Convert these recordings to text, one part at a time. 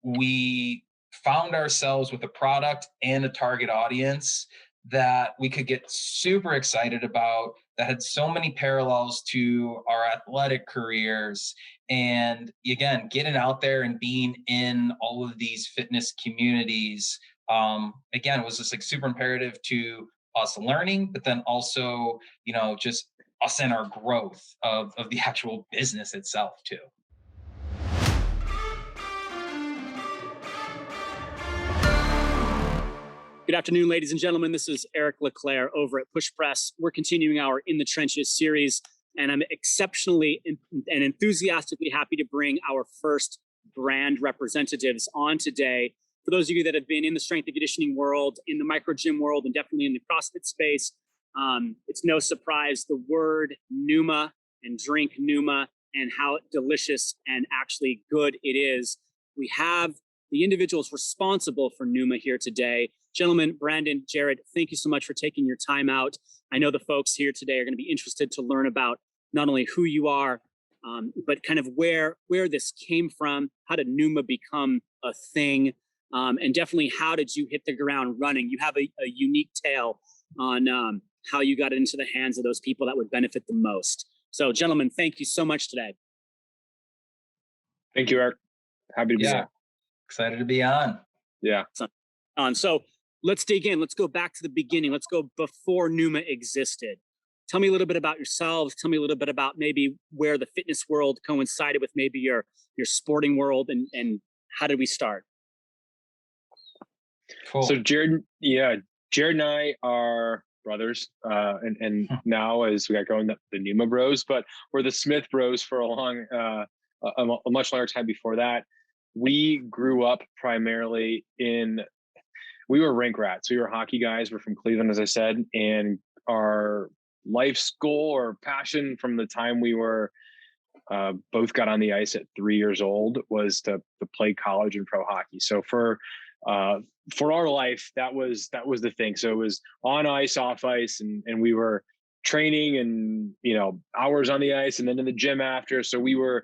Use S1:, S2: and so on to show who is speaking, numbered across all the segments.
S1: we found ourselves with a product and a target audience that we could get super excited about, that had so many parallels to our athletic careers. And again, getting out there and being in all of these fitness communities, again, it was just like super imperative to us learning, but then also, just us and our growth of the actual business itself too.
S2: Good afternoon, ladies and gentlemen. This is Eric LeClaire over at Push Press. We're continuing our In the Trenches series, and I'm exceptionally and enthusiastically happy to bring our first brand representatives on today. For those of you that have been in the strength and conditioning world, in the micro gym world, and definitely in the CrossFit space, it's no surprise the word NOOMA and drink NOOMA and how delicious and actually good it is. We have the individuals responsible for NOOMA here today. Gentlemen, Brandon, Jared, thank you so much for taking your time out. I know the folks here today are going to be interested to learn about not only who you are, but kind of where this came from. How did NOOMA become a thing? And definitely, how did you hit the ground running? You have a unique tale on how you got into the hands of those people that would benefit the most. So, gentlemen, thank you so much today.
S3: Thank you, Eric. Happy to be here.
S1: Excited to be on.
S3: Yeah.
S2: So let's dig in. Let's go back to the beginning. Let's go before NOOMA existed. Tell me a little bit about yourselves. Tell me a little bit about maybe where the fitness world coincided with maybe your sporting world, and how did we start?
S1: Cool.
S3: So Jared and I are brothers, and now as we got going, the NOOMA Bros, but we're the Smith Bros for a much longer time before that. We grew up primarily we were rink rats. We were hockey guys. We're from Cleveland, as I said, and our life's goal or passion from the time we were both got on the ice at 3 years old was to play college and pro hockey. So for our life, that was the thing. So it was on ice, off ice, and we were training and hours on the ice and then in the gym after. So we were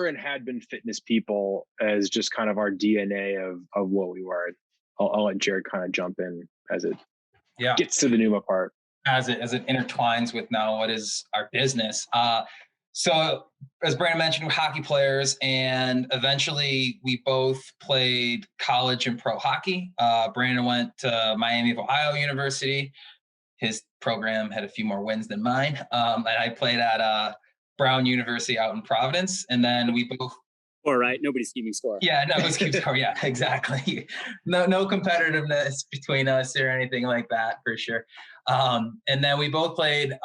S3: and had been fitness people as just kind of our DNA of what we were. I'll let Jared kind of jump in as it gets to the NOOMA part.
S1: As it intertwines with now what is our business. So as Brandon mentioned, we're hockey players, and eventually we both played college and pro hockey. Brandon went to Miami of Ohio University. His program had a few more wins than mine. And I played at Brown University out in Providence. And then we both...
S2: Right? Nobody's keeping score.
S1: Yeah, no one's keeping score. Yeah, exactly. No competitiveness between us or anything like that, for sure. And then we both played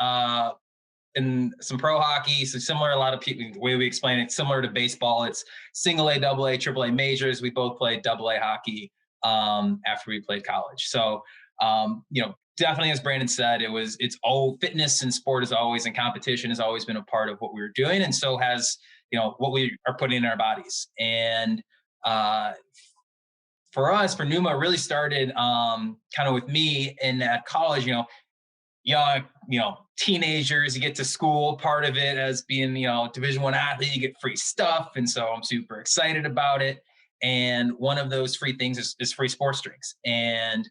S1: in some pro hockey. So similar, a lot of people, the way we explain it, similar to baseball, it's single A, double A, triple A majors. We both played double A hockey after we played college. So, definitely, as Brandon said, it's all fitness and sport is always, and competition has always been a part of what we were doing. And so has, what we are putting in our bodies. And for us, for NOOMA, really started kind of with me at college, young, teenagers, you get to school, part of it as being, Division I athlete, you get free stuff. And so I'm super excited about it. And one of those free things is free sports drinks. And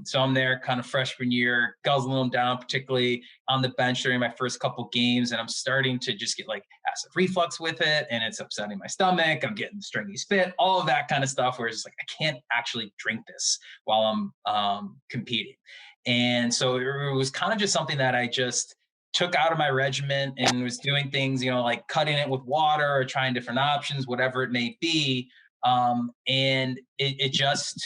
S1: so I'm there kind of freshman year, guzzling them down, particularly on the bench during my first couple games. And I'm starting to just get like acid reflux with it. And it's upsetting my stomach. I'm getting the stringies fit, all of that kind of stuff where it's just like, I can't actually drink this while I'm competing. And so it was kind of just something that I just took out of my regimen and was doing things, like cutting it with water or trying different options, whatever it may be. And it just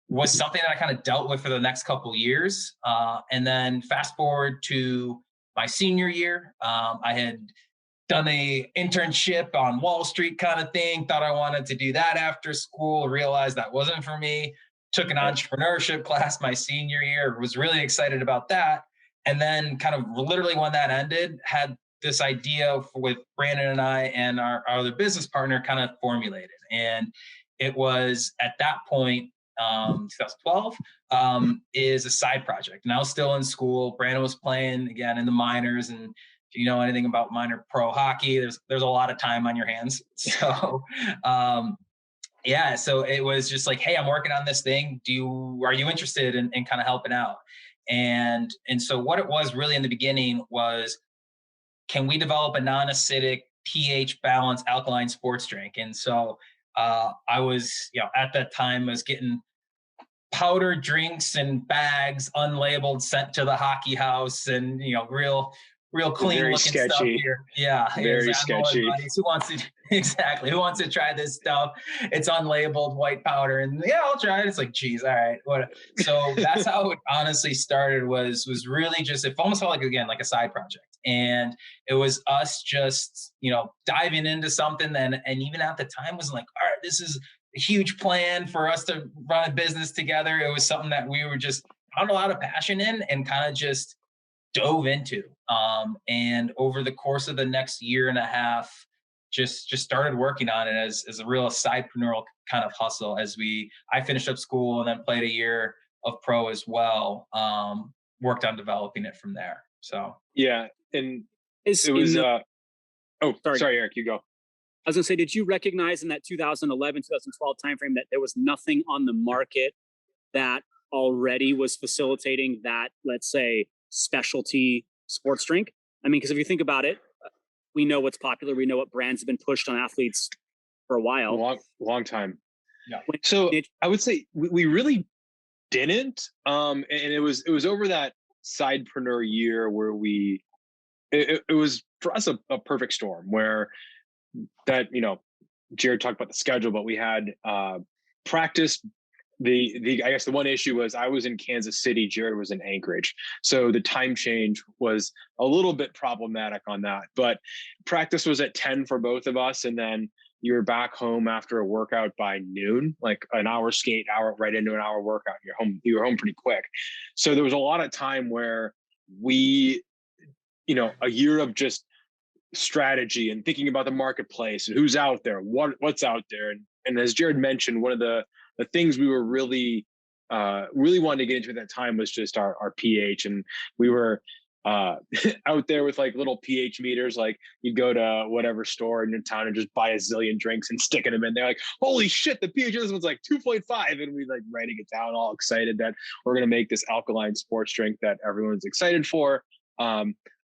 S1: was something that I kind of dealt with for the next couple of years. And then fast forward to my senior year, I had done a internship on Wall Street kind of thing, thought I wanted to do that after school, realized that wasn't for me. Took an entrepreneurship class my senior year, was really excited about that. And then kind of literally when that ended, had this idea with Brandon and I and our other business partner kind of formulated. And it was at that point, 2012, is a side project. And I was still in school. Brandon was playing again in the minors. And if you know anything about minor pro hockey, there's a lot of time on your hands. So yeah, so it was just like, hey, I'm working on this thing. Are you interested in kind of helping out? And so what it was really in the beginning was, can we develop a non-acidic pH balanced alkaline sports drink? And so I was, at that time I was getting powdered drinks and bags unlabeled sent to the hockey house, and real clean
S3: Very
S1: looking stuff
S3: sketchy.
S1: here. Yeah,
S3: Very
S1: I know my
S3: sketchy.
S1: buddies who wants to exactly, who wants to try this stuff. It's unlabeled white powder, and yeah, I'll try it. It's like, geez, all right, what? So that's how it honestly started. Was really just, it almost felt like, again, like a side project, and it was us just diving into something. And even at the time was like, all right, this is a huge plan for us to run a business together. It was something that we were just found a lot of passion in and kind of just dove into. And over the course of the next year and a half, just started working on it as a real sidepreneurial kind of hustle. I finished up school and then played a year of pro as well. Worked on developing it from there. So
S3: yeah, and
S2: Is
S3: it was.
S2: in the,
S3: Oh, sorry, Eric, you go.
S2: I was going to say, did you recognize in that 2011, 2012 timeframe that there was nothing on the market that already was facilitating that, let's say, specialty sports drink? I mean, because if you think about it, we know what's popular. We know what brands have been pushed on athletes for a while.
S3: Long time.
S1: Yeah.
S3: So I would say we really didn't. And it was over that sidepreneur year where it was for us a perfect storm where that, Jared talked about the schedule, but we had practice. I guess the one issue was I was in Kansas City, Jared was in Anchorage. So the time change was a little bit problematic on that, but practice was at 10 for both of us. And then you were back home after a workout by noon, like an hour skate, hour right into an hour workout. You were home pretty quick. So there was a lot of time where we, a year of just strategy and thinking about the marketplace and who's out there, what's out there. And as Jared mentioned, one of the things we were really wanting to get into at that time was just our pH. And we were out there with like little pH meters. Like you'd go to whatever store in your town and just buy a zillion drinks and sticking them in there. Like, holy shit, the pH of this one's like 2.5. And we like writing it down, all excited that we're going to make this alkaline sports drink that everyone's excited for.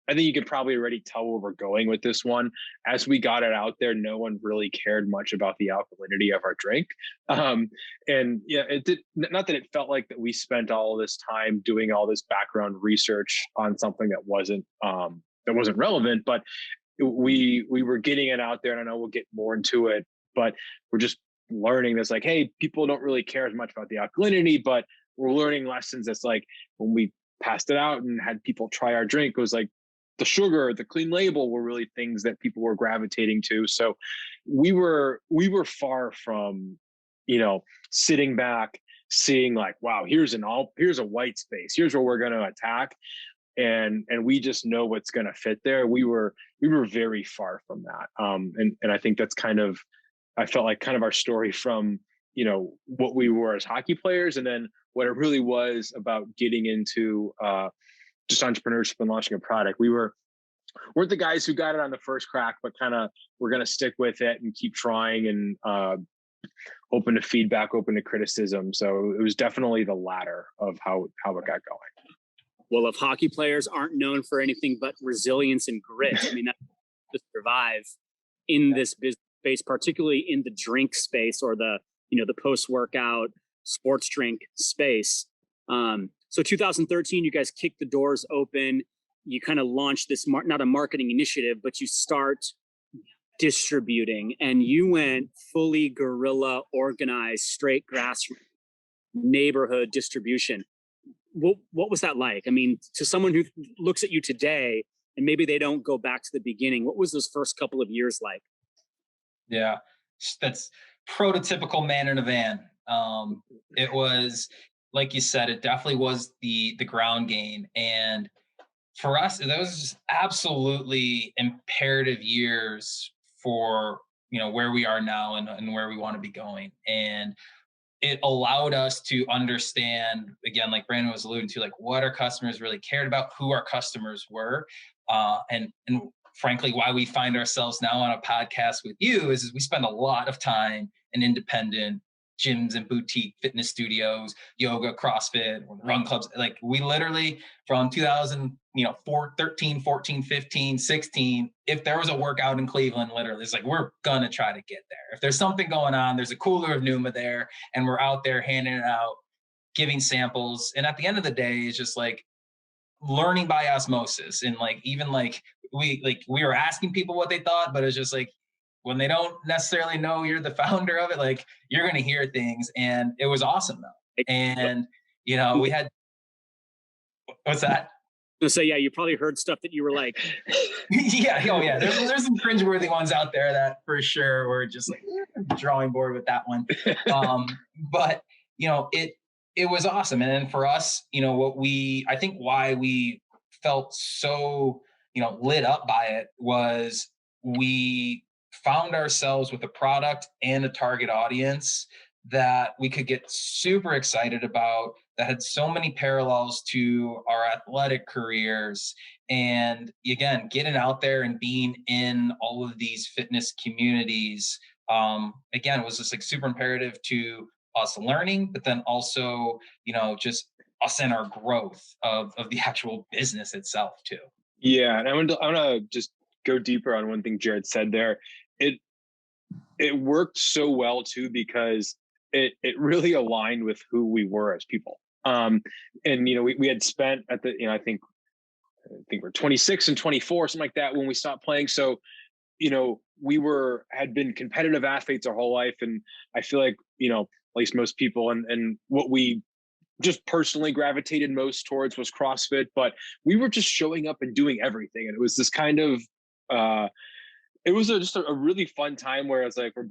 S3: I think you could probably already tell where we're going with this one. As we got it out there, no one really cared much about the alkalinity of our drink. And yeah, it did not that it felt like that we spent all this time doing all this background research on something that wasn't relevant, but we were getting it out there. And I know we'll get more into it, but we're just learning this, like, hey, people don't really care as much about the alkalinity, but we're learning lessons. That's like when we passed it out and had people try our drink, it was like, the sugar, the clean label were really things that people were gravitating to. So we were far from, sitting back, seeing like, wow, here's a white space. Here's where we're going to attack. And we just know what's going to fit there. We were very far from that. And I think that's I felt like kind of our story from, what we were as hockey players. And then what it really was about getting into, just entrepreneurship and launching a product. Weren't the guys who got it on the first crack, but kind of we're going to stick with it and keep trying and open to feedback, open to criticism. So it was definitely the latter of how it got going.
S2: Well, if hockey players aren't known for anything but resilience and grit, I mean, that's to survive in this business space, particularly in the drink space or the post-workout sports drink space. So 2013, you guys kicked the doors open. You kind of launched this, not a marketing initiative, but you start distributing, and you went fully guerrilla organized, straight grassroots neighborhood distribution. What was that like? I mean, to someone who looks at you today and maybe they don't go back to the beginning, what was those first couple of years like?
S1: Yeah, that's prototypical man in a van. It was, like you said, it definitely was the ground game. And for us, those just absolutely imperative years for, where we are now and where we want to be going. And it allowed us to understand, again, like Brandon was alluding to, like what our customers really cared about, who our customers were. And frankly, why we find ourselves now on a podcast with you is we spend a lot of time and independent gyms and boutique fitness studios, yoga, CrossFit, run clubs. Like we literally from 13, 14, 15, 16, if there was a workout in Cleveland, literally it's like, we're gonna try to get there. If there's something going on, there's a cooler of NOOMA there and we're out there handing it out, giving samples. And at the end of the day, it's just like learning by osmosis. And like, even like we were asking people what they thought, but it's just like, when they don't necessarily know you're the founder of it, like you're going to hear things. And it was awesome though. And, we had, what's that?
S2: So yeah, you probably heard stuff that you were like,
S1: yeah. Oh yeah. There's some cringeworthy ones out there that for sure were just like drawing board with that one. But it was awesome. And then for us, I think why we felt so, lit up by it was we found ourselves with a product and a target audience that we could get super excited about, that had so many parallels to our athletic careers. And again, getting out there and being in all of these fitness communities, again, it was just like super imperative to us learning, but then also, just us and our growth of the actual business itself too.
S3: Yeah. And I want to just go deeper on one thing Jared said there. It worked so well too, because it really aligned with who we were as people. And we had spent at the, I think we're 26 and 24, something like that when we stopped playing. So, we had been competitive athletes our whole life. And I feel like, at least most people and what we just personally gravitated most towards was CrossFit, but we were just showing up and doing everything. And it was this kind of, it was just a really fun time where it's like, we're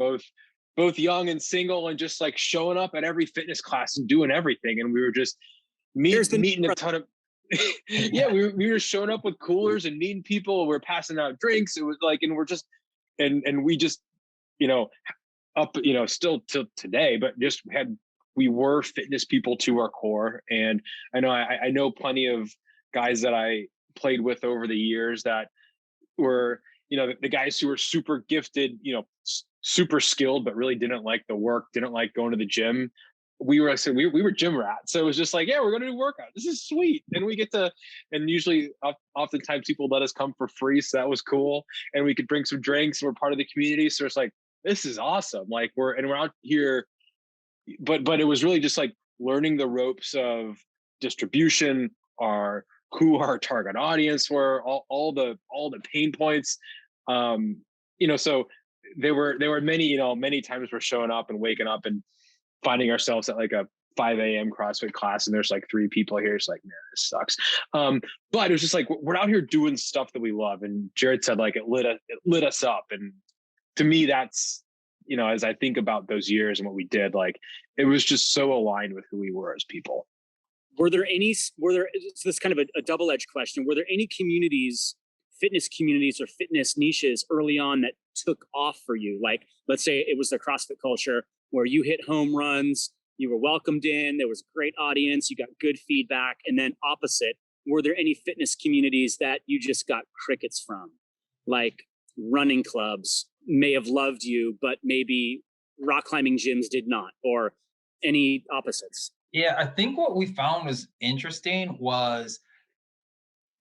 S3: both young and single and just like showing up at every fitness class and doing everything. And we were just meeting a ton of, yeah, we were showing up with coolers and meeting people. We're passing out drinks. It was like, and we're just, and we just, up, still till today, but just we were fitness people to our core. And I know plenty of guys that I played with over the years that were, the guys who were super gifted, super skilled, but really didn't like the work, didn't like going to the gym. We were gym rats. So it was just like, yeah, we're going to do workout. This is sweet. And we get to, and usually oftentimes people let us come for free. So that was cool. And we could bring some drinks and we're part of the community. So it's like, this is awesome. Like we're out here, but it was really just like learning the ropes of distribution, who our target audience were, all the pain points. So there were many times we're showing up and waking up and finding ourselves at like a 5 a.m. CrossFit class and there's like 3 people here. It's like, man, this sucks. But it was just like, we're out here doing stuff that we love. And Jared said like, it lit us up. And to me, that's, as I think about those years and what we did, like, it was just so aligned with who we were as people.
S2: So this is kind of a double-edged question. Were there any fitness communities or fitness niches early on that took off for you? Like, let's say it was the CrossFit culture where you hit home runs, you were welcomed in, there was a great audience, you got good feedback. And then opposite, were there any fitness communities that you just got crickets from? Like running clubs may have loved you, but maybe rock climbing gyms did not, or any opposites?
S1: Yeah, I think what we found was interesting was,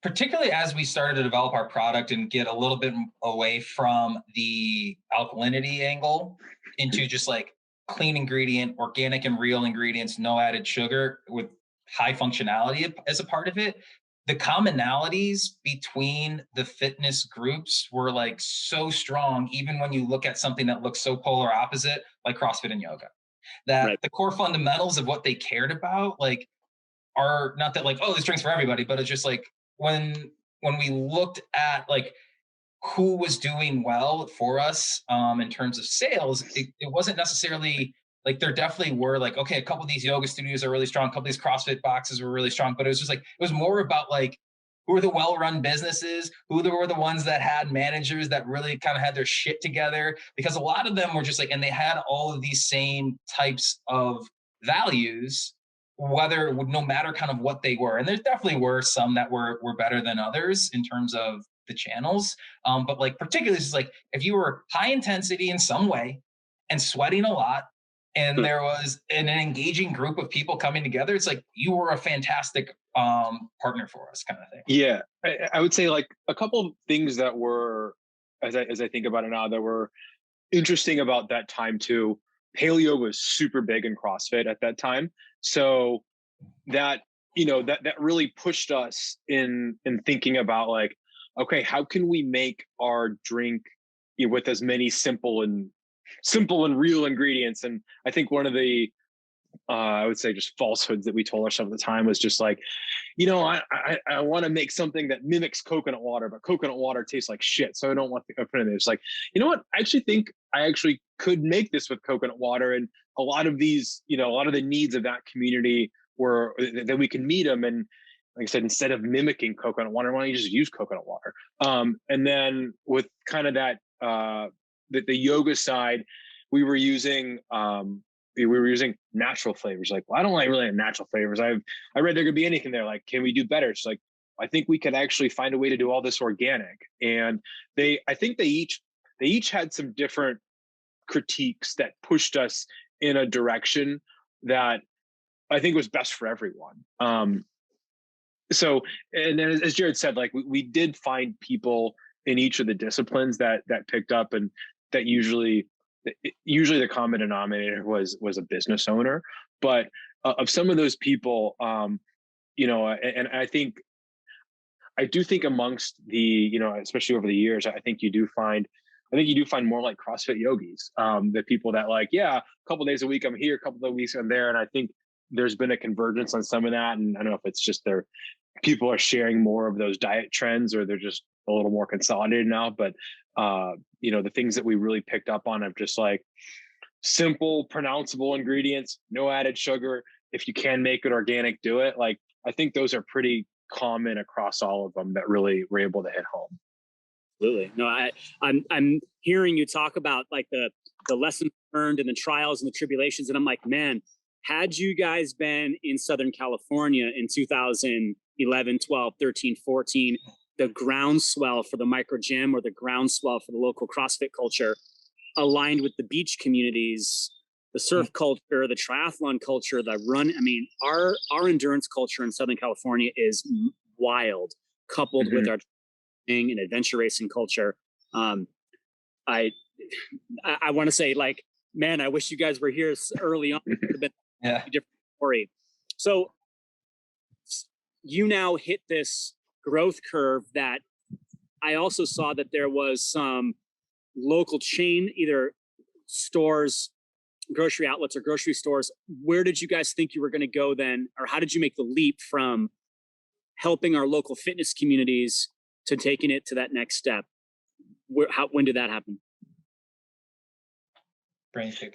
S1: particularly as we started to develop our product and get a little bit away from the alkalinity angle into just like clean ingredient, organic and real ingredients, no added sugar with high functionality as a part of it. The commonalities between the fitness groups were like so strong, even when you look at something that looks so polar opposite, like CrossFit and yoga. That right. The core fundamentals of what they cared about, like, are not that like, oh, this drink's for everybody, but it's just like when we looked at like who was doing well for us in terms of sales, it wasn't necessarily like, there definitely were like, okay, a couple of these yoga studios are really strong, a couple of these CrossFit boxes were really strong, but it was just like, it was more about like, who were the well-run businesses, who were the ones that had managers that really kind of had their shit together, because a lot of them were just like, and they had all of these same types of values, no matter kind of what they were. And there definitely were some that were better than others in terms of the channels. But like, particularly, it's like, if you were high intensity in some way, and sweating a lot. And there was an engaging group of people coming together. It's like you were a fantastic partner for us, kind of thing.
S3: Yeah, I would say like a couple of things that were, as I think about it now, that were interesting about that time too. Paleo was super big in CrossFit at that time, so that that really pushed us in thinking about like, okay, how can we make our drink with as many simple and real ingredients? And I think one of the I would say just falsehoods that we told ourselves at the time was just like, I want to make something that mimics coconut water, but coconut water tastes like shit, so I don't want to put it in there. It's like, you know what? I actually think I actually could make this with coconut water, and a lot of these, a lot of the needs of that community were that we can meet them. And like I said, instead of mimicking coconut water, why don't you just use coconut water? And then with kind of that the yoga side, we were using natural flavors. Like, well, I don't like really natural flavors. I read there could be anything there. Like, can we do better? It's like, I think we could actually find a way to do all this organic. And I think they each had some different critiques that pushed us in a direction that I think was best for everyone. So, and then as Jared said, like we did find people in each of the disciplines that picked up, and that usually the common denominator was a business owner. But of some of those people, and I do think amongst the, especially over the years, I think you do find more like CrossFit yogis, the people that like, yeah, a couple of days a week I'm here, a couple of weeks I'm there. And I think there's been a convergence on some of that. And I don't know if it's just people are sharing more of those diet trends, or they're just a little more consolidated now. But the things that we really picked up on of just like simple, pronounceable ingredients, no added sugar. If you can make it organic, do it. Like, I think those are pretty common across all of them that really were able to hit home.
S2: Absolutely. No, I'm hearing you talk about like the lessons learned and the trials and the tribulations. And I'm like, man, had you guys been in Southern California in 2011, 12, 13, 14, the groundswell for the micro gym or the groundswell for the local CrossFit culture aligned with the beach communities, the surf culture, the triathlon culture, the run. I mean, our endurance culture in Southern California is wild, coupled with our and adventure racing culture. I want to say, like, man, I wish you guys were here early on. It would have been a different story. So you now hit this growth curve that I also saw that there was some local chain, either stores, grocery outlets or grocery stores. Where did you guys think you were going to go then? Or how did you make the leap from helping our local fitness communities to taking it to that next step? When did that happen?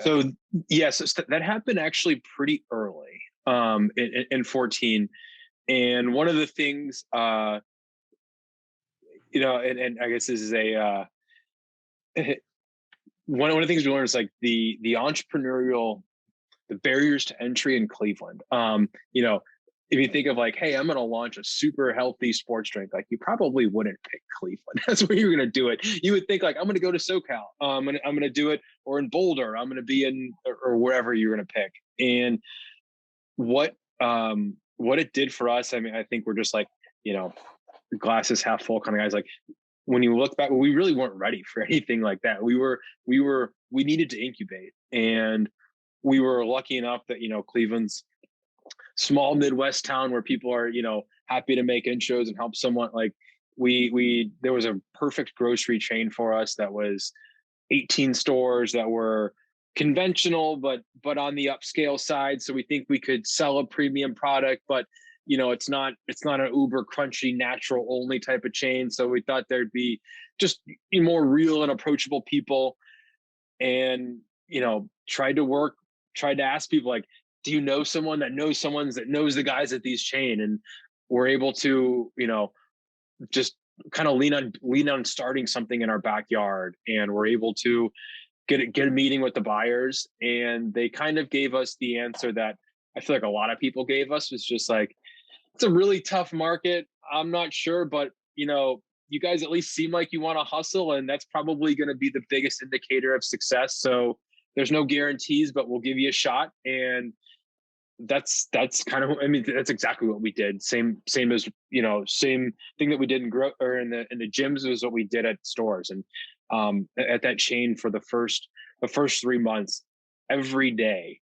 S3: So yes, that happened actually pretty early in 14. And one of the things, and I guess this is one of the things we learned is like the entrepreneurial, the barriers to entry in Cleveland. If you think of like, hey, I'm going to launch a super healthy sports drink, like you probably wouldn't pick Cleveland. That's where you're going to do it. You would think like, I'm going to go to SoCal. I'm going to do it, or in Boulder. I'm going to be in, or wherever you're going to pick. And what it did for us, I mean, I think we're just like, glasses half full kind of guys. Like when you look back, we really weren't ready for anything like that. We needed to incubate, and we were lucky enough that, Cleveland's small Midwest town where people are, happy to make intros and help someone. Like there was a perfect grocery chain for us that was 18 stores that were conventional, but on the upscale side. So we think we could sell a premium product, but it's not an uber crunchy, natural only type of chain. So we thought there'd be just more real and approachable people, and, tried to ask people like, do you know someone that knows someone that knows the guys at these chain? And we're able to, just kind of lean on starting something in our backyard. And we're able to get a meeting with the buyers. And they kind of gave us the answer that I feel like a lot of people gave us, was just like, it's a really tough market. I'm not sure, but you guys at least seem like you want to hustle, and that's probably going to be the biggest indicator of success. So, there's no guarantees, but we'll give you a shot. And that's kind of, I mean, that's exactly what we did. Same as, you know, same thing that we did in the gyms is what we did at stores. And at that chain for the first 3 months, every day,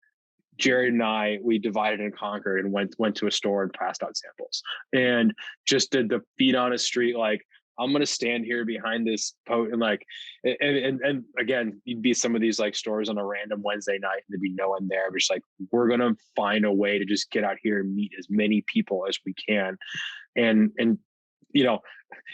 S3: Jared and I, we divided and conquered and went to a store and passed out samples and just did the feet on a street. Like, I'm going to stand here behind this and like, and again, you'd be some of these like stores on a random Wednesday night and there'd be no one there. But just like, we're going to find a way to just get out here and meet as many people as we can. And, you know,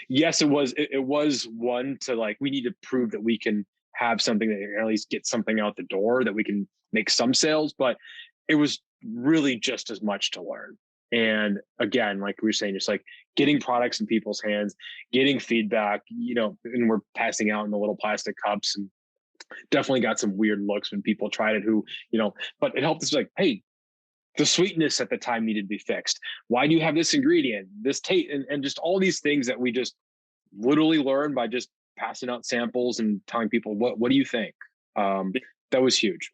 S3: yes, it was one to like, we need to prove that we can have something that can at least get something out the door, that we can make some sales, but it was really just as much to learn. And again, like we were saying, just like getting products in people's hands, getting feedback, you know, and we're passing out in the little plastic cups, and definitely got some weird looks when people tried it who, you know, but it helped us like, hey, the sweetness at the time needed to be fixed. Why do you have this ingredient, this taste, and just all these things that we just literally learned by just passing out samples and telling people, what do you think? That was huge.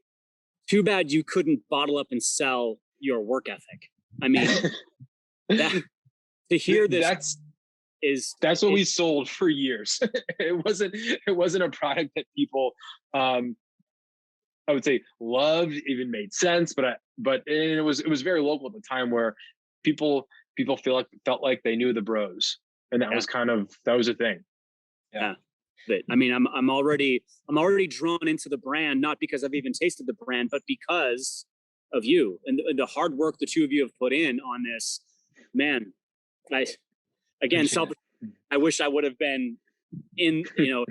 S2: Too bad you couldn't bottle up and sell your work ethic. I mean, to hear this
S3: that's what we sold for years. It wasn't a product that people, I would say, loved, even made sense, but it was very local at the time, where people felt like they knew the bros, and that was a thing.
S2: Yeah. I mean, I'm already drawn into the brand, not because I've even tasted the brand, but because of you and the hard work the two of you have put in on this. Man, I wish I would have been in, you know,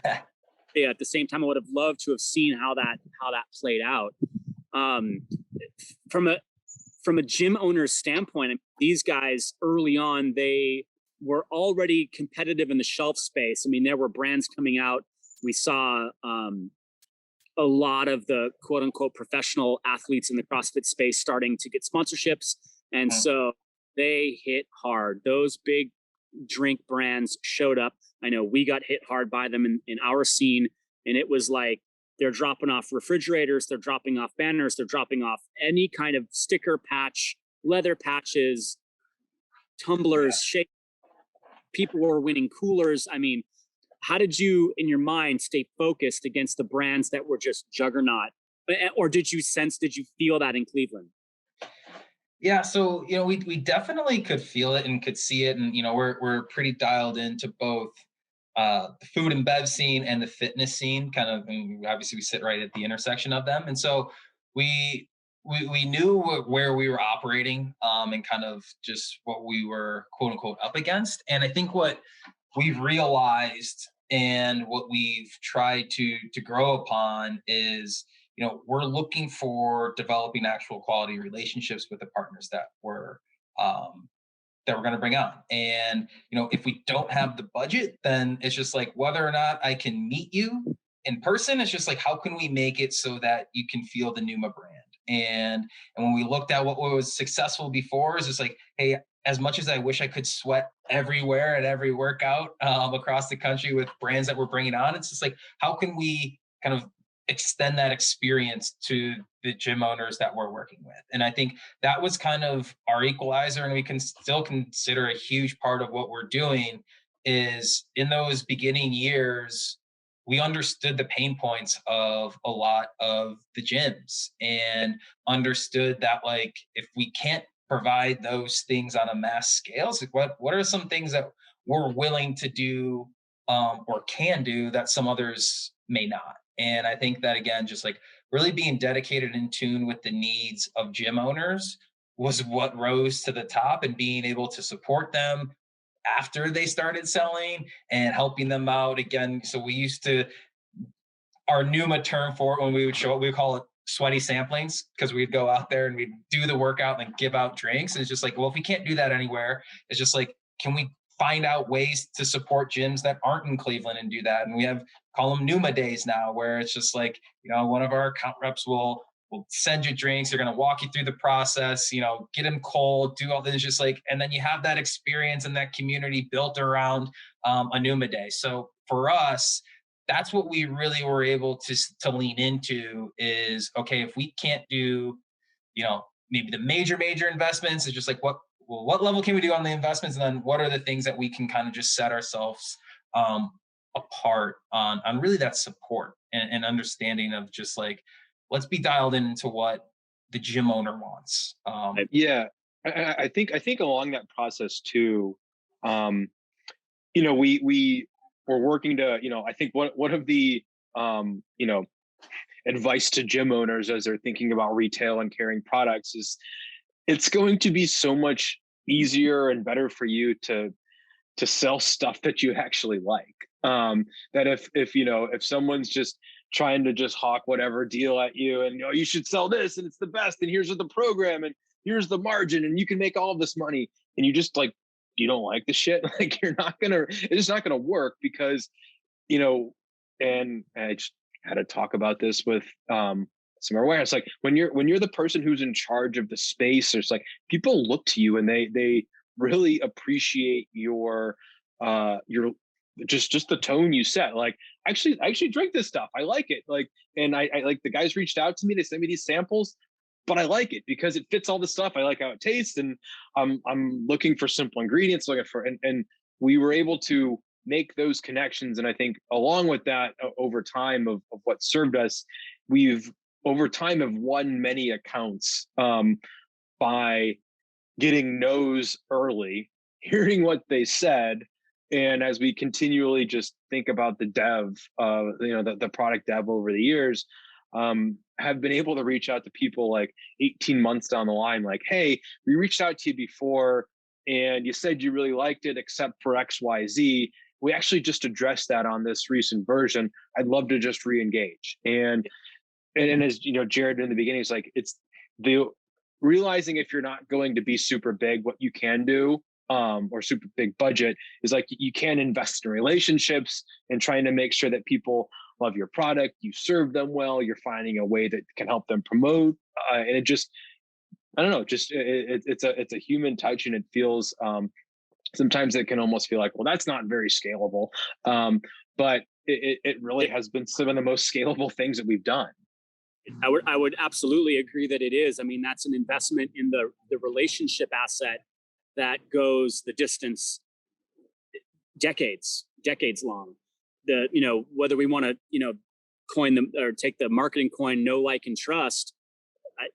S2: at the same time. I would have loved to have seen how that played out. From a gym owner's standpoint, these guys early on, they were already competitive in the shelf space. I mean, there were brands coming out. We saw a lot of the quote unquote professional athletes in the CrossFit space starting to get sponsorships. And so they hit hard. Those big drink brands showed up. I know we got hit hard by them in our scene. And it was like, they're dropping off refrigerators, they're dropping off banners, they're dropping off any kind of sticker patch, leather patches, tumblers, shake. People were winning coolers. I mean, how did you, in your mind, stay focused against the brands that were just juggernaut? Or did you feel that in Cleveland?
S1: Yeah, so you know, we definitely could feel it and could see it, and you know, we're pretty dialed into both the food and bev scene and the fitness scene, kind of, and obviously we sit right at the intersection of them, and so we knew where we were operating, and kind of just what we were quote unquote up against. And I think what we've realized and what we've tried to grow upon is, you know, we're looking for developing actual quality relationships with the partners that we're going to bring on. And, you know, if we don't have the budget, then it's just like, whether or not I can meet you in person, it's just like, how can we make it so that you can feel the NOOMA brand? And when we looked at what was successful before, is just like, hey, as much as I wish I could sweat everywhere at every workout across the country with brands that we're bringing on, it's just like, how can we kind of extend that experience to the gym owners that we're working with? And I think that was kind of our equalizer, and we can still consider a huge part of what we're doing is, in those beginning years, we understood the pain points of a lot of the gyms, and understood that, like, if we can't provide those things on a mass scale, so what are some things that we're willing to do or can do that some others may not? And I think that, again, just like really being dedicated and in tune with the needs of gym owners was what rose to the top, and being able to support them after they started selling and helping them out again. So we used to, our NOOMA term for it, when we would show up, we would call it sweaty samplings, because we'd go out there and we'd do the workout and give out drinks. And it's just like, well, if we can't do that anywhere, it's just like, can we find out ways to support gyms that aren't in Cleveland and do that? And we have, call them NOOMA days now, where it's just like, you know, one of our account reps will send you drinks. They're going to walk you through the process, you know, get them cold, do all this, just like, and then you have that experience and that community built around a NOOMA day. So for us, that's what we really were able to lean into is, okay, if we can't do, maybe the major investments, it's just like, what level can we do on the investments? And then what are the things that we can kind of just set ourselves apart on really that support and understanding of just like, let's be dialed into what the gym owner wants.
S3: Yeah. I think along that process too, we were working to, I think one of the, advice to gym owners as they're thinking about retail and carrying products is it's going to be so much easier and better for you to sell stuff that you actually like. That if someone's just trying to just hawk whatever deal at you and, you should sell this and it's the best and here's the program and here's the margin and you can make all of this money, and you just like, you don't like the shit, like it's just not gonna work because, and I just had to talk about this with some awareness. Like when you're the person who's in charge of the space, there's like people look to you and they really appreciate your just the tone you set. Like I actually drink this stuff. I like it. Like, and I like, the guys reached out to me, they sent me these samples, but I like it because it fits all the stuff. I like how it tastes, and I'm looking for simple ingredients, and we were able to make those connections. And I think along with that, over time of what served us, we've over time have won many accounts by getting no's early, hearing what they said. And as we continually just think about the dev, the product dev over the years, have been able to reach out to people like 18 months down the line, like, hey, we reached out to you before and you said you really liked it except for XYZ. We actually just addressed that on this recent version. I'd love to just re-engage. And as Jared in the beginning, it's like, it's the realizing if you're not going to be super big, what you can do, or super big budget, is like you can invest in relationships and trying to make sure that people love your product, you serve them well, you're finding a way that can help them promote, and it just, I don't know, just it's a human touch, and it feels sometimes it can almost feel like, well, that's not very scalable, but it really has been some of the most scalable things that we've done.
S2: I would absolutely agree that it is. I mean, that's an investment in the relationship asset that goes the distance, decades long. Whether we want to, coin them or take the marketing coin, know, like, and trust,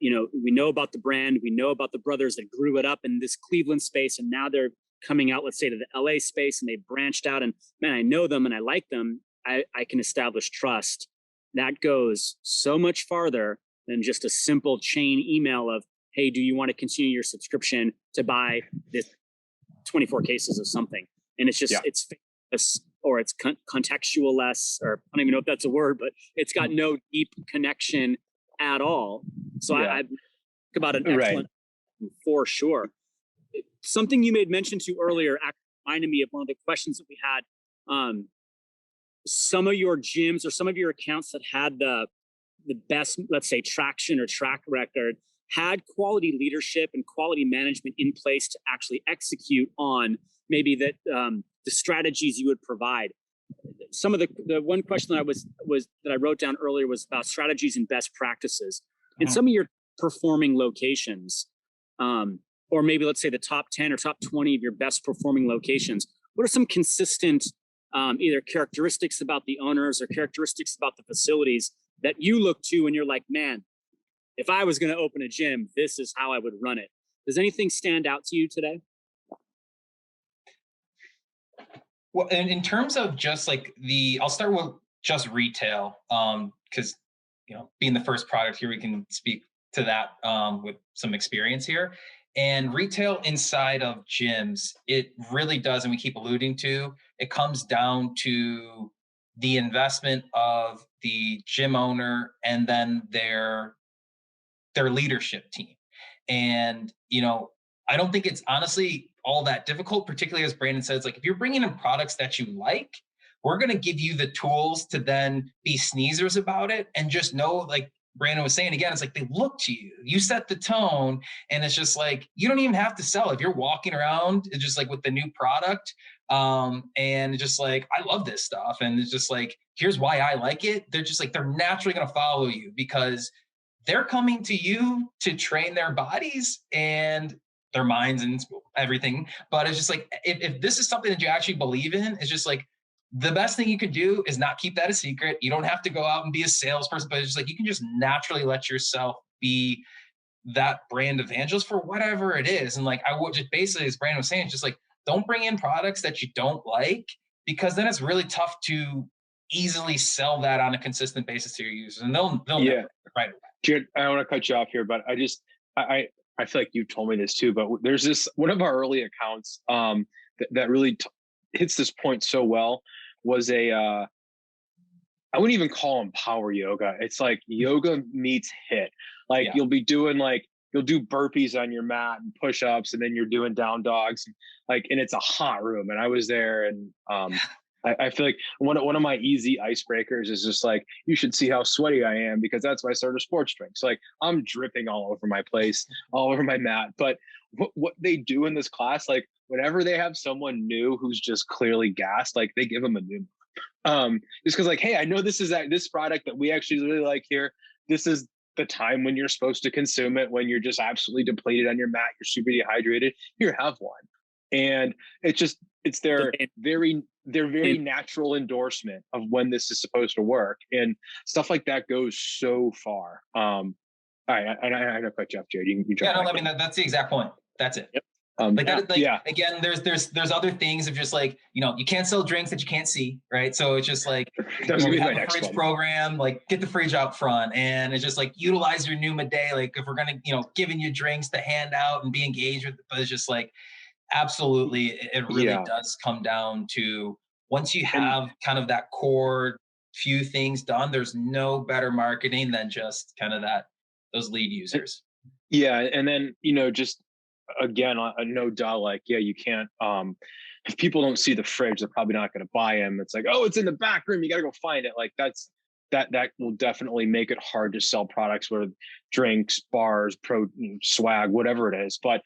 S2: we know about the brand, we know about the brothers that grew it up in this Cleveland space, and now they're coming out, let's say, to the LA space, and they've branched out, and man, I know them and I like them. I can establish trust. That goes so much farther than just a simple chain email of, hey, do you want to continue your subscription to buy this 24 cases of something? And it's just, it's or it's contextual less, or I don't even know if that's a word, but it's got no deep connection at all. So I think about an excellent, for sure. Something you made mention to earlier actually reminded me of one of the questions that we had. Some of your gyms or some of your accounts that had the best, let's say, traction or track record had quality leadership and quality management in place to actually execute on maybe that the strategies you would provide. Some of the one question that I wrote down earlier was about strategies and best practices. In some of your performing locations, or maybe let's say the top 10 or top 20 of your best performing locations, what are some consistent either characteristics about the owners or characteristics about the facilities that you look to and you're like, man, if I was going to open a gym, this is how I would run it? Does anything stand out to you today?
S1: Well, in terms of just like I'll start with just retail, because being the first product here, we can speak to that with some experience here. And retail inside of gyms, it really does, and we keep alluding to, it comes down to the investment of the gym owner and then their leadership team. And I don't think it's honestly all that difficult, particularly as Brandon says, like if you're bringing in products that you like, we're going to give you the tools to then be sneezers about it and just know, like Brandon was saying again, it's like they look to you, you set the tone, and it's just like you don't even have to sell. If you're walking around, it's just like with the new product, And just like, I love this stuff. And it's just like, here's why I like it. They're just like, they're naturally going to follow you because they're coming to you to train their bodies and their minds and everything. But it's just like, if this is something that you actually believe in, it's just like, the best thing you could do is not keep that a secret. You don't have to go out and be a salesperson, but it's just like, you can just naturally let yourself be that brand evangelist for whatever it is. And like, I would just basically, as Brandon was saying, it's just like, don't bring in products that you don't like, because then it's really tough to easily sell that on a consistent basis to your users, and they'll
S3: Yeah.
S1: know right away.
S3: Jared, I don't want to cut you off here, but I feel like you told me this too, but there's this one of our early accounts that really hits this point so well was I wouldn't even them power yoga. It's like yoga meets hit. Like you'll be doing you'll do burpees on your mat and push-ups, and then you're doing down dogs, and it's a hot room. And I was there, and I feel like one of my easy icebreakers is just like, you should see how sweaty I am, because that's my starter sports drink. So like, I'm dripping all over my place, all over my mat. But what they do in this class, like whenever they have someone new who's just clearly gassed, like they give them a new just because like, hey, I know this product that we actually really like here. This is the time when you're supposed to consume it, when you're just absolutely depleted on your mat, you're super dehydrated. Here, have one. And it's their very natural endorsement of when this is supposed to work, and stuff like that goes so far. All right, I know cut you off, Jared. You
S1: yeah, no, I mean that's the exact point. That's it.
S2: Yep.
S1: Again, there's other things of just like, you can't sell drinks that you can't see, right? So it's just like, we have a fridge program, like get the fridge out front, and it's just like, utilize your NOOMA day. Like if we're gonna, giving you drinks to hand out and be engaged with, but it's just like, absolutely, it really does come down to, once you have kind of that core few things done, there's no better marketing than just kind of those lead users.
S3: Yeah, and then just again, no duh, like, you can't, if people don't see the fridge, they're probably not going to buy them. It's like, oh, it's in the back room, you got to go find it. Like that will definitely make it hard to sell products, with drinks, bars, protein, swag, whatever it is. But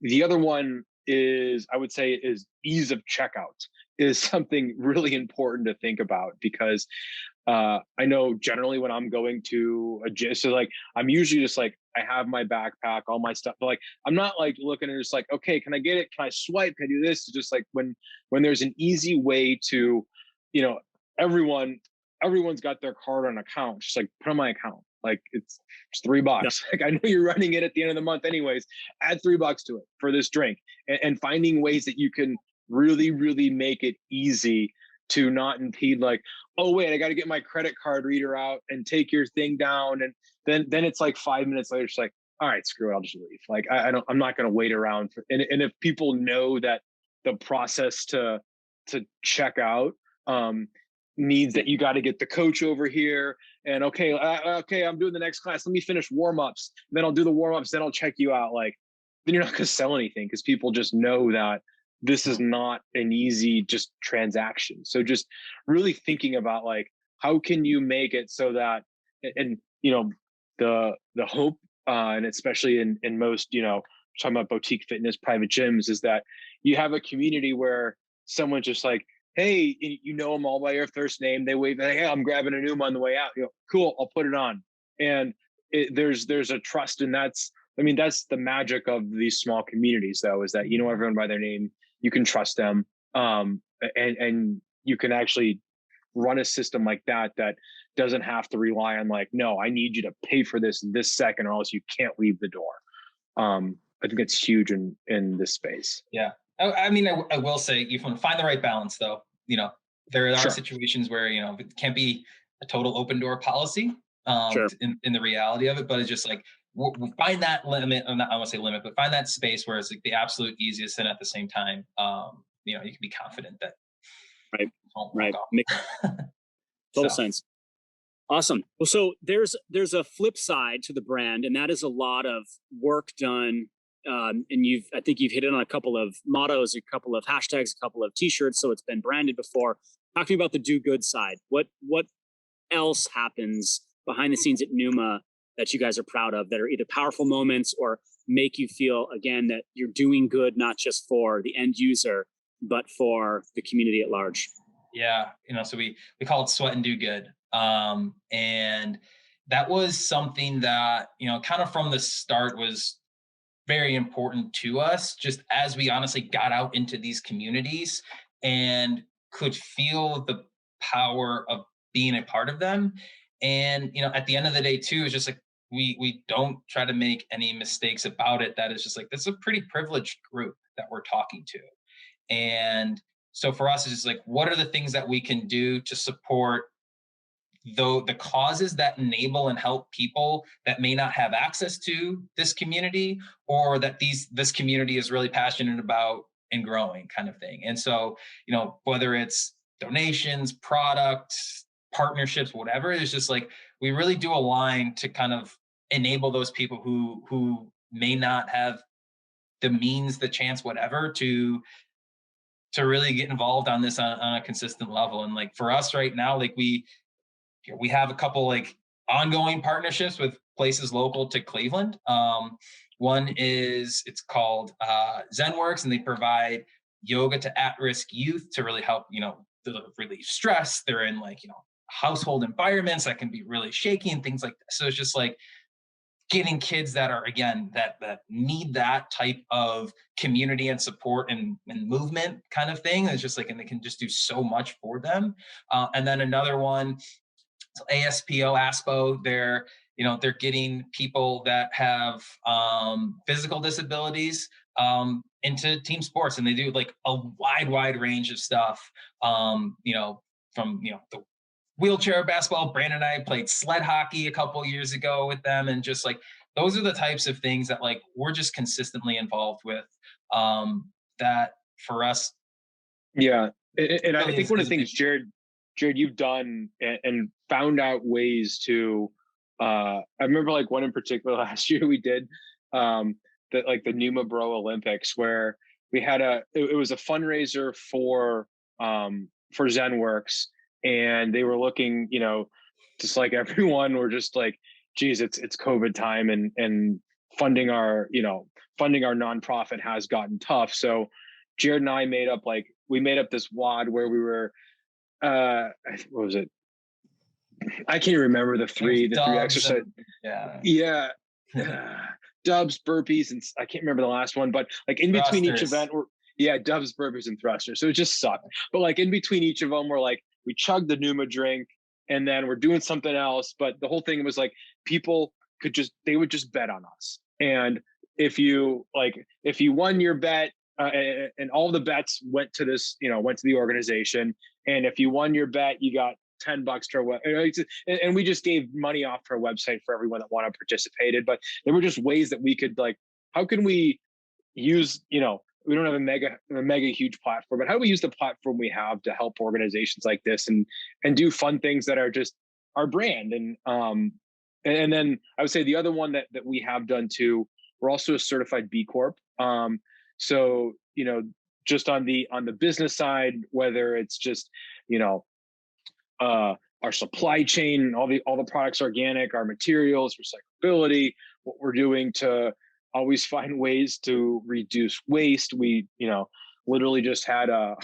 S3: the other one is, I would say, is ease of checkout is something really important to think about, because I know generally when I'm going to a gym, so like, I'm usually just like, I have my backpack, all my stuff, but like, I'm not like looking at just like, okay, can I get it? Can I swipe? Can I do this? It's just like when there's an easy way to, everyone's got their card on account, just like put on my account. Like it's $3. Yeah. Like I know you're running it at the end of the month anyways, add $3 to it for this drink, and finding ways that you can really, really make it easy to not impede, like, oh wait, I got to get my credit card reader out and take your thing down. And then it's like 5 minutes later, it's like, all right, screw it, I'll just leave. Like I'm not going to wait around and if people know that the process to check out needs that you got to get the coach over here, and okay, I'm doing the next class, let me finish warm-ups, then I'll do the warm-ups, then I'll check you out. Like, then you're not going to sell anything, because people just know that this is not an easy just transaction. So just really thinking about like, how can you make it so that, and the hope, and especially in most, talking about boutique fitness, private gyms, is that you have a community where someone's just like, hey, them all by your first name. They wave, hey, I'm grabbing a NOOMA on the way out. Cool, I'll put it on. And there's a trust, and that's the magic of these small communities, though, is that everyone by their name. You can trust them, and you can actually run a system like that doesn't have to rely on like, no, I need you to pay for this second, or else you can't leave the door. I think it's huge in this space.
S1: Yeah, I will say, you find the right balance, though. There are situations where it can't be a total open door policy in the reality of it, but it's just like, we'll find that limit. I want to say limit, but find that space where it's like the absolute easiest, and at the same time, you can be confident that
S2: right makes total sense. Awesome. Well, so there's a flip side to the brand, and that is a lot of work done. And I think you've hit it on a couple of mottos, a couple of hashtags, a couple of t-shirts. So it's been branded before. Talking about the do good side, what else happens behind the scenes at NOOMA that you guys are proud of, that are either powerful moments or make you feel, again, that you're doing good, not just for the end user, but for the community at large.
S1: Yeah, so we call it sweat and do good. And that was something that, kind of from the start was very important to us, just as we honestly got out into these communities and could feel the power of being a part of them. And, at the end of the day too, it's just like, we don't try to make any mistakes about it. That is just like, this is a pretty privileged group that we're talking to. And so for us, it's just like, what are the things that we can do to support the causes that enable and help people that may not have access to this community, or that this community is really passionate about and growing, kind of thing. And so, whether it's donations, products, partnerships, whatever, it's just like, we really do align to kind of enable those people who may not have the means, the chance, whatever, to really get involved on this on a consistent level. And like for us right now, like we have a couple like ongoing partnerships with places local to Cleveland. One is, it's called ZenWorks, and they provide yoga to at-risk youth to really help, to relieve stress. They're in like, household environments that can be really shaky and things like that. So it's just like getting kids that are, again, that need that type of community and support and movement kind of thing. It's just like, and they can just do so much for them. And then another one, ASPO, they're getting people that have physical disabilities into team sports, and they do like a wide range of stuff. From the wheelchair basketball. Brandon and I played sled hockey a couple years ago with them, and just like those are the types of things that like we're just consistently involved with. That for us,
S3: yeah, and I think one of the things,
S1: big.
S3: Jared, you've done and found out ways to. I remember like one in particular last year we did that, like the NOOMA Bro Olympics, where we had it was a fundraiser for ZenWorks, and they were looking, just like everyone, were just like, geez, it's COVID time, and funding our nonprofit has gotten tough. So Jared and I made up this WOD where we were what was it? I can't remember the three exercises. Yeah. Dubs, burpees, and I can't remember the last one, but like in between each event, dubs, burpees, and thrusters. So it just sucked. But like in between each of them, we're like, we chugged the NOOMA drink, and then we're doing something else. But the whole thing was like, people they would just bet on us. And if you won your bet, and all the bets went to the organization. And if you won your bet, you got $10 to our website, and we just gave money off to our website for everyone that wanted to participated. But there were just ways that we could, like, how can we use, we don't have a mega huge platform, but how do we use the platform we have to help organizations like this and do fun things that are just our brand? And then I would say the other one that we have done too, we're also a certified B Corp. So, just on the business side, whether it's just, our supply chain, all the products organic, our materials, recyclability, what we're doing to always find ways to reduce waste. We, literally had a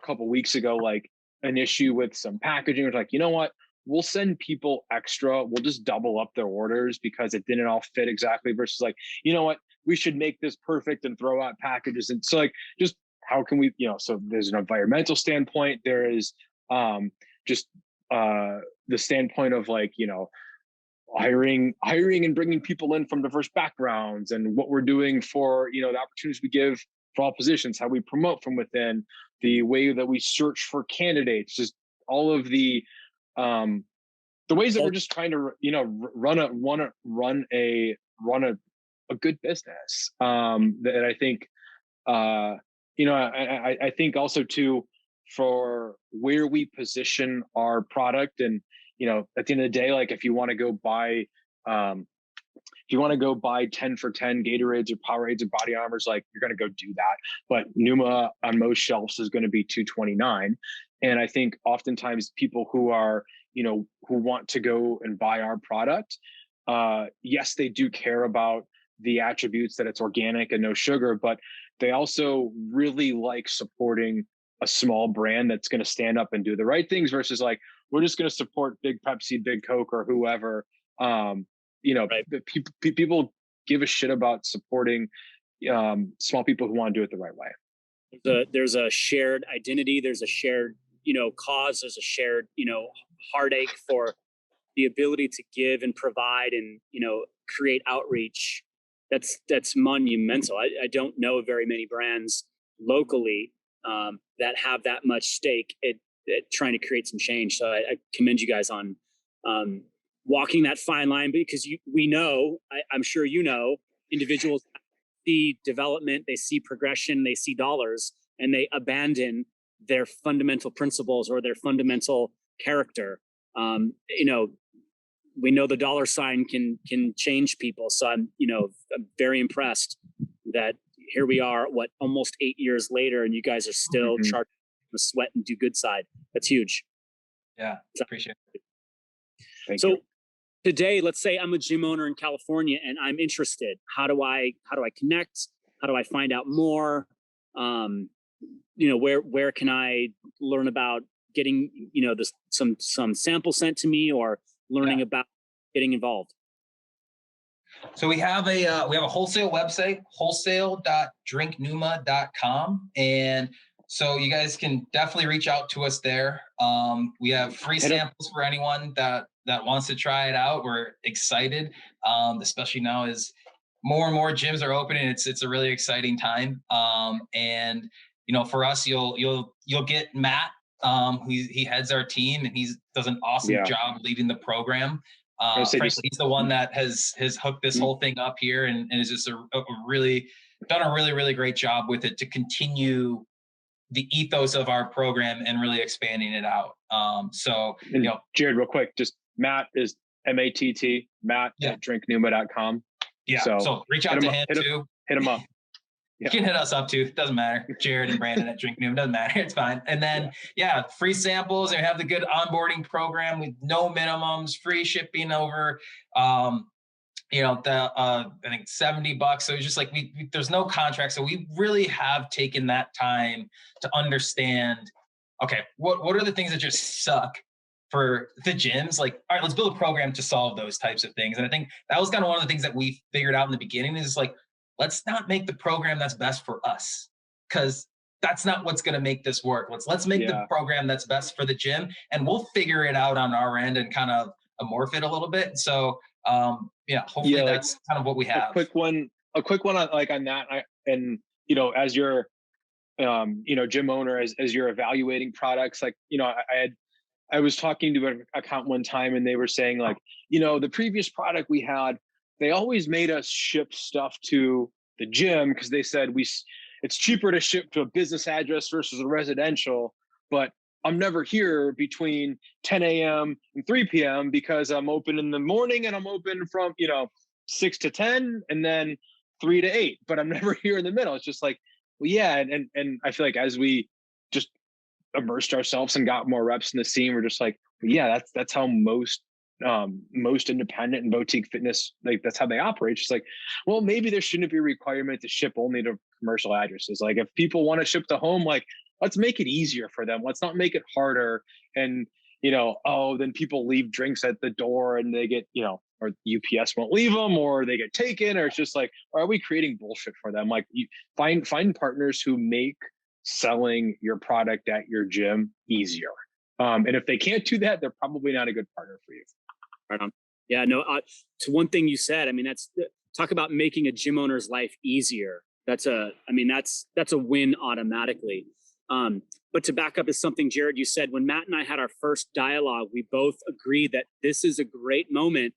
S3: couple weeks ago, like an issue with some packaging. It's like, you know what? We'll send people extra. We'll just double up their orders because it didn't all fit exactly, versus like, you know what? We should make this perfect and throw out packages. And so like, just how can we, so there's an environmental standpoint. There is just the standpoint of like, hiring and bringing people in from diverse backgrounds, and what we're doing for, the opportunities we give for all positions, how we promote from within, the way that we search for candidates, just all of the ways that we're just trying to, run a good business. That I think, I think also too, for where we position our product. And, at the end of the day, like if you want to go buy 10 for 10 Gatorades or Powerades or Body Armors, like you're going to go do that. But NOOMA on most shelves is going to be $229. And I think oftentimes people who are, who want to go and buy our product, yes, they do care about the attributes that it's organic and no sugar, but they also really like supporting a small brand that's going to stand up and do the right things versus like, we're just going to support big Pepsi, big Coke, or whoever.
S2: Right.
S3: People give a shit about supporting small people who want to do it the right way.
S2: There's a shared identity. There's a shared, cause. There's a shared, heartache for the ability to give and provide and, create outreach. That's monumental. I don't know very many brands locally that have that much stake at trying to create some change. So I commend you guys on walking that fine line, because we know, I'm sure individuals see development, they see progression, they see dollars, and they abandon their fundamental principles or their fundamental character. We know the dollar sign can change people. So I'm very impressed that here we are, almost 8 years later, and you guys are still charging the sweat and do good side. That's huge.
S1: Yeah, appreciate it.
S3: Thank you.
S2: Today, let's say I'm a gym owner in California and I'm interested. How do I connect? How do I find out more? Where can I learn about getting some sample sent to me, or learning about getting involved?
S1: So we have a wholesale website, wholesale.drinknooma.com, and so you guys can definitely reach out to us there. We have free samples for anyone that wants to try it out. We're excited, especially now as more and more gyms are opening. It's a really exciting time. And for us, you'll get Matt. He heads our team, and he does an awesome job leading the program. Frankly, he's the one that has hooked this whole thing up here, and is just done a really great job with it to continue the ethos of our program and really expanding it out.
S3: Jared, real quick, just Matt is MATT, Matt at drinknooma.com.
S1: Yeah. So reach out to him too.
S3: Hit him up.
S1: You can hit us up too. It doesn't matter. Jared and Brandon at Drink Nooma, doesn't matter. It's fine. And then, free samples, and we have the good onboarding program with no minimums, free shipping over, I think $70. So it's just like, there's no contract. So we really have taken that time to understand, okay, what are the things that just suck for the gyms? Like, all right, let's build a program to solve those types of things. And I think that was kind of one of the things that we figured out in the beginning is like, let's not make the program that's best for us, because that's not what's going to make this work. Let's make the program that's best for the gym, and we'll figure it out on our end and kind of morph it a little bit. So, hopefully that's kind of what we have.
S3: A quick one on that. As your, gym owner, as you're evaluating products, I was talking to an account one time, and they were saying the previous product we had, they always made us ship stuff to the gym because they said it's cheaper to ship to a business address versus a residential, but I'm never here between 10 a.m. and 3 p.m. because I'm open in the morning, and I'm open from 6 to 10 and then 3 to 8, but I'm never here in the middle. It's just like, and I feel like as we just immersed ourselves and got more reps in the scene, we're just like, that's how most independent and boutique fitness, that's how they operate. It's like, well, maybe there shouldn't be a requirement to ship only to commercial addresses. Like, if people want to ship to home, let's make it easier for them. Let's not make it harder. And then people leave drinks at the door, and they get or UPS won't leave them, or they get taken, or it's just like, are we creating bullshit for them? Like, you find partners who make selling your product at your gym easier. And if they can't do that, they're probably not a good partner for you.
S2: Right on. Yeah, no, to one thing you said, that's talk about making a gym owner's life easier. That's a win automatically. But to back up is something, Jared, you said, when Matt and I had our first dialogue, we both agreed that this is a great moment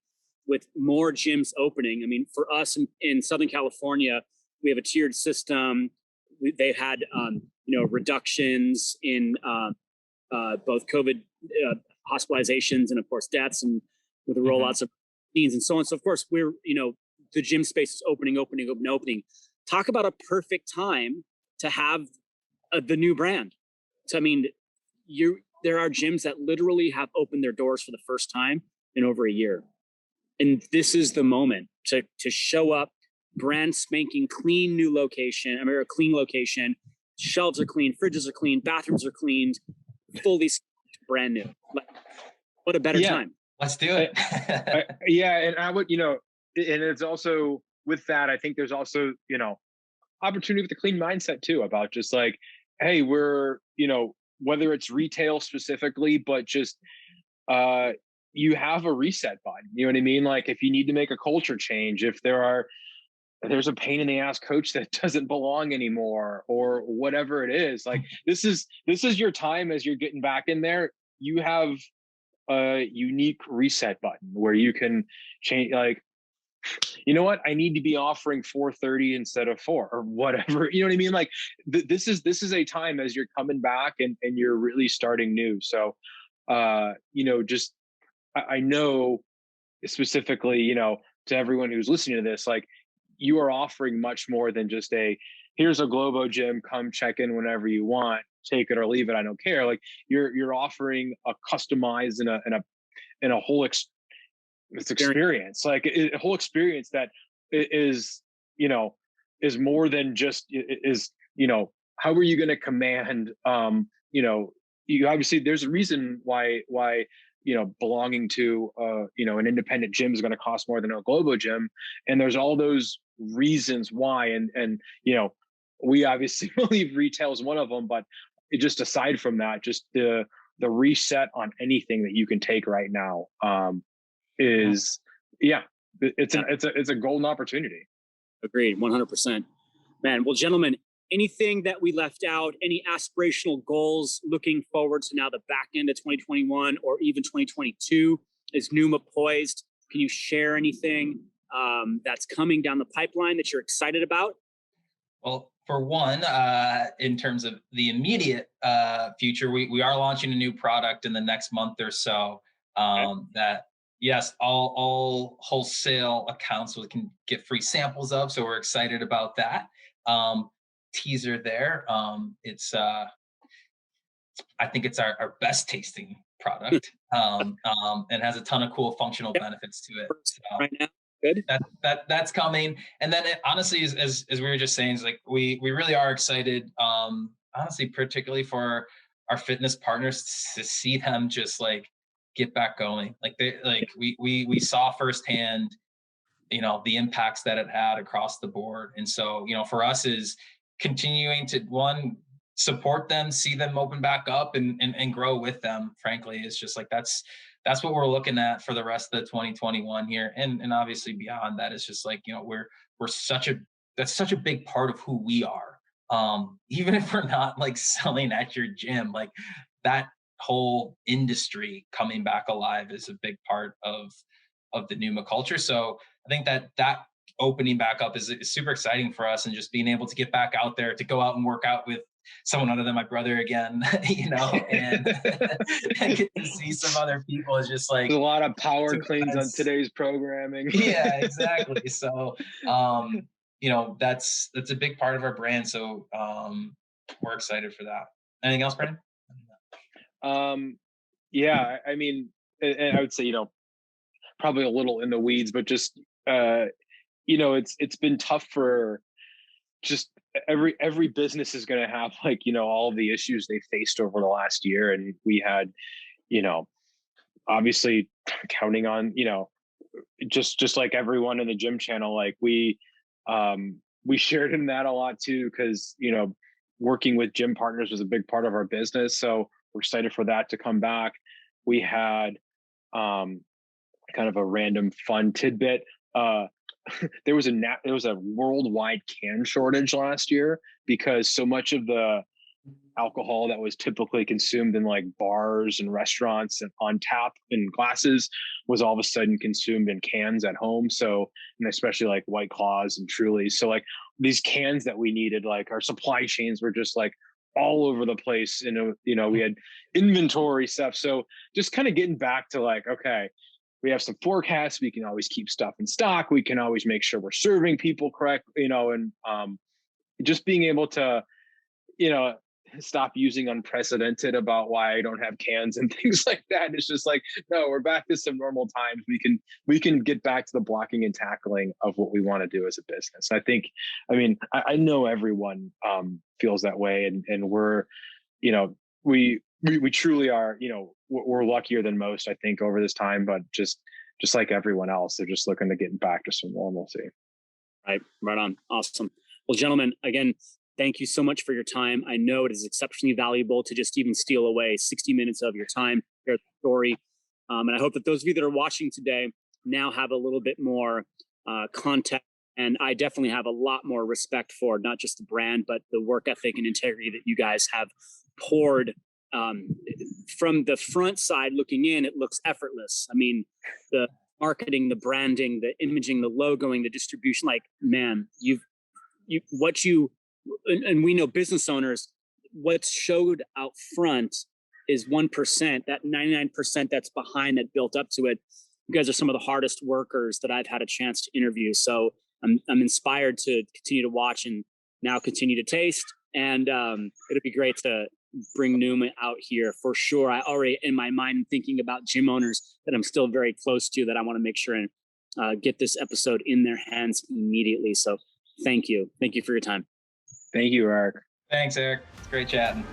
S2: with more gyms opening. For us in Southern California, we have a tiered system. They've had, reductions in both COVID hospitalizations and, of course, deaths, and with the rollouts of vaccines and so on. So, of course, we're, the gym space is opening. Talk about a perfect time to have the new brand. So, there are gyms that literally have opened their doors for the first time in over a year. And this is the moment to show up, brand spanking clean new location. I mean, a clean location. Shelves are clean, fridges are clean, bathrooms are cleaned, fully brand new. Like, what a better time.
S1: Let's do it.
S3: Yeah, and I would, and it's also with that, I think there's also, opportunity with the clean mindset too, about just like, hey, we're, whether it's retail specifically, but just you have a reset button. You know what I mean? Like if you need to make a culture change, if there's a pain in the ass coach that doesn't belong anymore, or whatever it is, like this is your time as you're getting back in there. You have a unique reset button where you can change, like, you know what, I need to be offering 4:30 instead of 4 or whatever. You know what I mean? Like this is a time as you're coming back and you're really starting new. So just I know specifically, to everyone who's listening to this, like you are offering much more than just here's a Globo gym, come check in whenever you want, take it or leave it, I don't care. Like you're offering a customized and a whole experience, like a whole experience that is more than just how are you going to command you obviously, there's a reason why belonging to an independent gym is going to cost more than a Globo gym, and there's all those reasons why, and we obviously believe retail is one of them, but just aside from that, just the reset on anything that you can take right now it's a golden opportunity.
S2: Agreed, 100%. Man, well, gentlemen, anything that we left out, any aspirational goals looking forward to now the back end of 2021 or even 2022? Is NOOMA poised? Can you share anything that's coming down the pipeline that you're excited about?
S1: Well, for one, in terms of the immediate future, we are launching a new product in the next month or so that, yes, all wholesale accounts can get free samples of. So we're excited about that. Teaser there. I think it's our best tasting product and has a ton of cool functional benefits to it. So
S2: right now, good.
S1: That's coming. And then honestly, as we were just saying, is like we really are excited. Honestly, particularly for our fitness partners to see them just like get back going. Like we saw firsthand, the impacts that it had across the board. And so, for us is continuing to support them, see them open back up and grow with them. Frankly, it's just like, that's what we're looking at for the rest of the 2021 here. And obviously beyond that, it's just like, that's such a big part of who we are. Even if we're not like selling at your gym, like that whole industry coming back alive is a big part of the NOOMA culture. So I think that opening back up is super exciting for us, and just being able to get back out there, to go out and work out with someone other than my brother again, and get to see some other people is just like,
S3: there's a lot of power cleans on today's programming.
S1: Yeah, exactly. So, that's a big part of our brand. So we're excited for that. Anything else, Brandon?
S3: Yeah, I mean, and I would say, probably a little in the weeds, but just, it's been tough for just every business is going to have like, all of the issues they faced over the last year. And we had, obviously counting on, just like everyone in the gym channel, like we shared in that a lot too, because, working with gym partners was a big part of our business. So we're excited for that to come back. We had kind of a random fun tidbit. There was a worldwide can shortage last year, because so much of the alcohol that was typically consumed in like bars and restaurants and on tap in glasses was all of a sudden consumed in cans at home. So, and especially like White Claws and Trulies. So like these cans that we needed, like our supply chains were just like all over the place. And, we had inventory stuff. So just kind of getting back to like, okay, we have some forecasts. We can always keep stuff in stock. We can always make sure we're serving people correct, and just being able to, stop using unprecedented about why I don't have cans and things like that. It's just like, no, we're back to some normal times. We can get back to the blocking and tackling of what we want to do as a business. I think, I mean, I know everyone feels that way, and we're, you know, we truly are, you know, we're luckier than most, I think, over this time, but just like everyone else, they're just looking to get back to some normalcy.
S2: Right on. Awesome. Well, gentlemen, again, thank you so much for your time. I know it is exceptionally valuable to just even steal away 60 minutes of your time, share the story. And I hope that those of you that are watching today now have a little bit more context. And I definitely have a lot more respect for not just the brand, but the work ethic and integrity that you guys have poured. From the front side looking in, it looks effortless. I mean, the marketing, the branding, the imaging, the logoing, the distribution, like, man, and we know business owners, what's showed out front is 1%, that 99% that's behind that built up to it. You guys are some of the hardest workers that I've had a chance to interview. So I'm inspired to continue to watch and now continue to taste. And it'll be great to bring NOOMA out here for sure. I already in my mind thinking about gym owners that I'm still very close to that I want to make sure and get this episode in their hands immediately. So thank you for your time.
S3: Thank you, Eric.
S1: Thanks, Eric. It's great chatting.